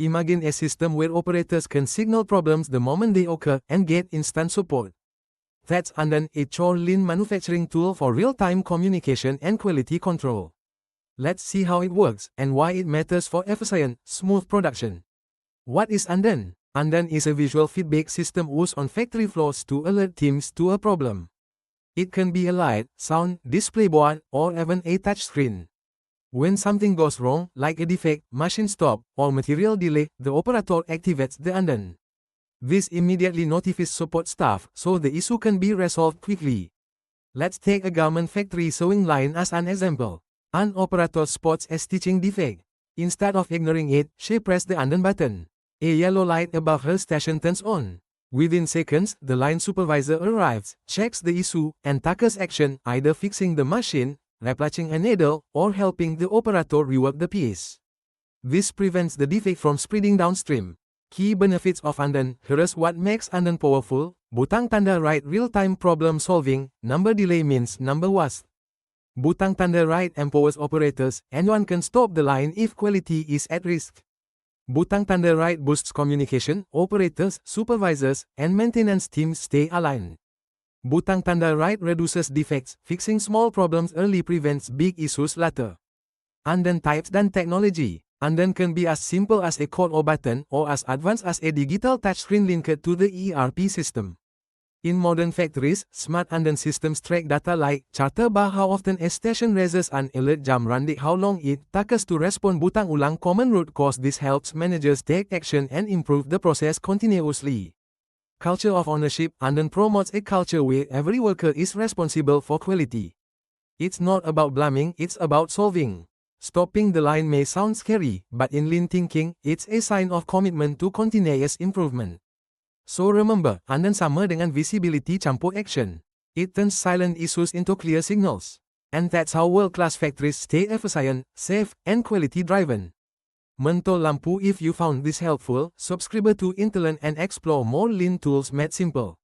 Imagine a system where operators can signal problems the moment they occur and get instant support. That's Andon, a core lean manufacturing tool for real-time communication and quality control. Let's see how it works and why it matters for efficient, smooth production. What is Andon? Andon is a visual feedback system used on factory floors to alert teams to a problem. It can be a light, sound, display board, or even a touchscreen. When something goes wrong, like a defect, machine stop, or material delay, the operator activates the Andon. This immediately notifies support staff, so the issue can be resolved quickly. Let's take a garment factory sewing line as an example. An operator spots a stitching defect. Instead of ignoring it, she presses the Andon button. A yellow light above her station turns on. Within seconds, the line supervisor arrives, checks the issue, and takes action, either fixing the machine, replacing a needle, or helping the operator rework the piece. This prevents the defect from spreading downstream. Key benefits of Andon. Here's what makes Andon powerful. Butang tanda right real-time problem solving. Number delay means number was. Butang tanda right empowers operators. Anyone can stop the line if quality is at risk. Butang tanda right boosts communication. Operators, supervisors, and maintenance teams stay aligned. Butang tanda right reduces defects. Fixing small problems early prevents big issues later. Andon types dan technology. Andon can be as simple as a code or button, or as advanced as a digital touchscreen linked to the ERP system. In modern factories, smart Andon systems track data like charter bar how often a station raises an alert jam randik how long it takes to respond butang ulang common root cause. This helps managers take action and improve the process continuously. Culture of ownership. Andon promotes a culture where every worker is responsible for quality. It's not about blaming, it's about solving. Stopping the line may sound scary, but in lean thinking, it's a sign of commitment to continuous improvement. So remember, Andon sama dengan visibility campur action. It turns silent issues into clear signals. And that's how world-class factories stay efficient, safe, and quality-driven. Mentol lampu. If you found this helpful, subscribe to Intelen and explore more lean tools made simple.